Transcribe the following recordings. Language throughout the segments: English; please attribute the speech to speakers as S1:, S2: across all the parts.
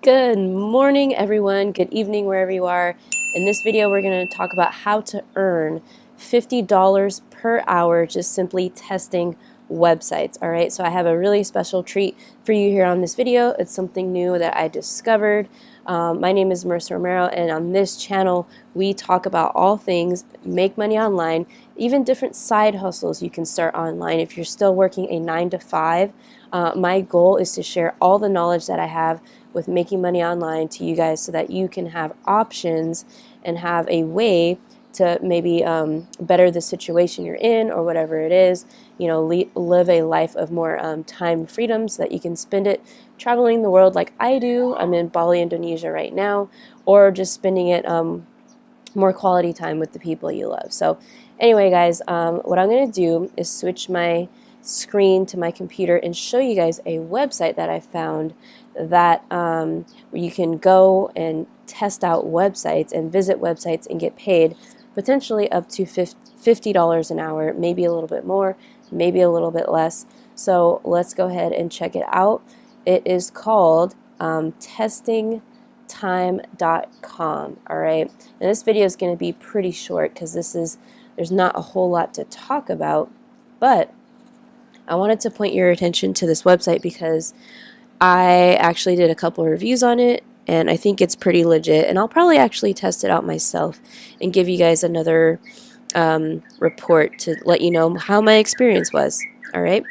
S1: Good morning, everyone. Good evening, wherever you are. In this video, we're going to talk about how to earn $50 per hour just simply testing websites. All right, so I have a really special treat for you here on this video. It's something new that I discovered. My name is Marissa Romero, and on this channel, we talk about all things make money online, even different side hustles you can start online if you're still working a 9 to 5. My goal is to share all the knowledge that I have with making money online to you guys so that you can have options and have a way to maybe better the situation you're in or whatever it is, you know, live a life of more time freedom so that you can spend it traveling the world like I do. I'm in Bali, Indonesia right now, or just spending it more quality time with the people you love. So anyway, guys, what I'm going to do is switch my screen to my computer and show you guys a website that I found that where you can go and test out websites and visit websites and get paid potentially up to $50 an hour, maybe a little bit more, maybe a little bit less. So let's go ahead and check it out. It is called testingtime.com. All right, and this video is going to be pretty short because there's not a whole lot to talk about, but I wanted to point your attention to this website because I actually did a couple of reviews on it, and I think it's pretty legit, and I'll probably actually test it out myself and give you guys another report to let you know how my experience was. All right,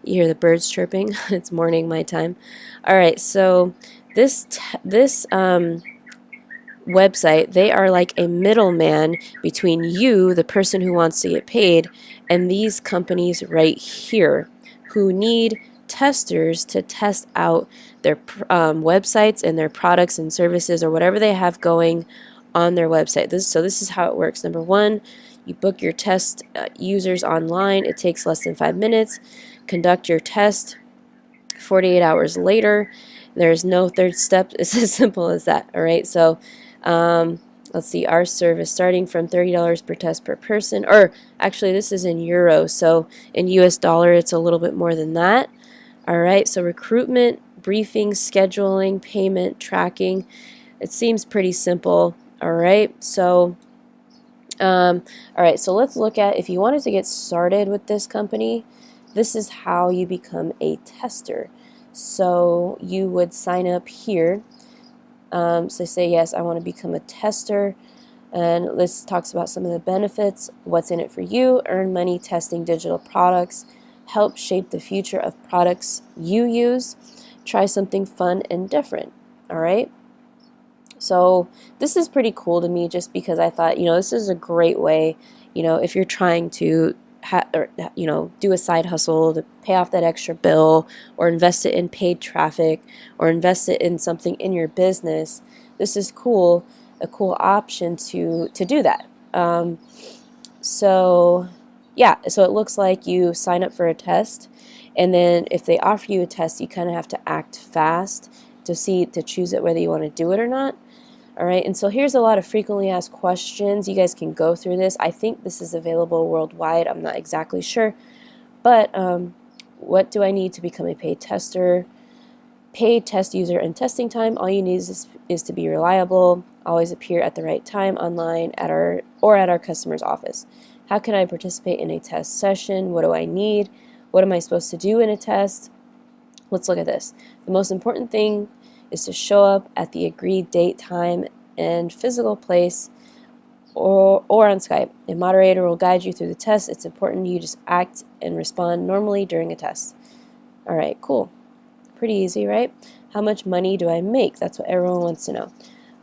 S1: you hear the birds chirping. It's morning my time. All right, so this website, they are like a middleman between you, the person who wants to get paid, and these companies right here who need testers to test out their websites and their products and services or whatever they have going on their website. This is how it works. Number one, you book your test users online. It takes less than 5 minutes. Conduct your test 48 hours later. There's no third step. It's as simple as that. All right, so let's see, our service starting from $30 per test per person, or actually this is in euros, so in US dollar it's a little bit more than that. All right, so recruitment, briefing, scheduling, payment, tracking. It seems pretty simple. All right, so so let's look at, if you wanted to get started with this company, this is how you become a tester. So you would sign up here. So say, yes, I want to become a tester. And this talks about some of the benefits, what's in it for you, earn money testing digital products, help shape the future of products you use, try something fun and different. All right. So this is pretty cool to me just because I thought, this is a great way, if you're trying to do a side hustle to pay off that extra bill or invest it in paid traffic or invest it in something in your business. This is cool, a cool option to do that. So it looks like you sign up for a test, and then if they offer you a test, you kind of have to act fast to choose it whether you want to do it or not. All right, and so here's a lot of frequently asked questions. You guys can go through this. I think this is available worldwide. I'm not exactly sure. But what do I need to become a paid tester? Paid test user and testing time. All you need is to be reliable, always appear at the right time online at our customer's office. How can I participate in a test session? What do I need? What am I supposed to do in a test? Let's look at this. The most important thing is to show up at the agreed date, time, and physical place, or on Skype. A moderator will guide you through the test. It's important you just act and respond normally during a test. All right, cool. Pretty easy, right? How much money do I make? That's what everyone wants to know.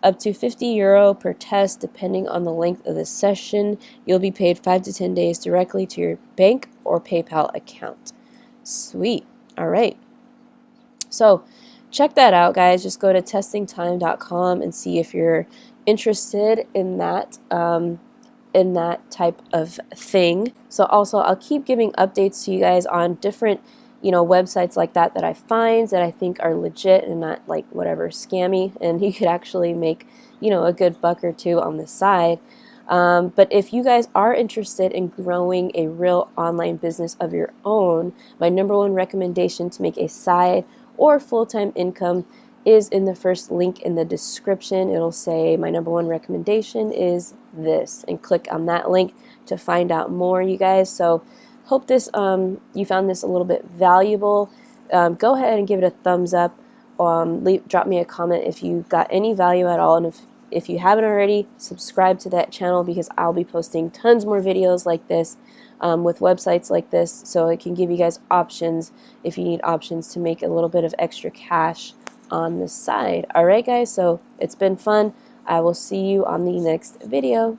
S1: Up to €50 per test, depending on the length of the session. You'll be paid 5 to 10 days directly to your bank or PayPal account. Sweet. All right. So check that out, guys. Just go to testingtime.com and see if you're interested in that type of thing. So also, I'll keep giving updates to you guys on different, websites like that I find that I think are legit and not like whatever scammy, and you could actually make, a good buck or two on the side. But if you guys are interested in growing a real online business of your own, my number one recommendation to make a side or full-time income is in the first link in the description. It'll say my #1 recommendation is this, and click on that link to find out more, you guys. So hope this you found this a little bit valuable. Go ahead and give it a thumbs up. Drop me a comment if you got any value at all, and if you haven't already, subscribe to that channel, because I'll be posting tons more videos like this with websites like this, so it can give you guys options if you need options to make a little bit of extra cash on the side. Alright guys, so it's been fun. I will see you on the next video.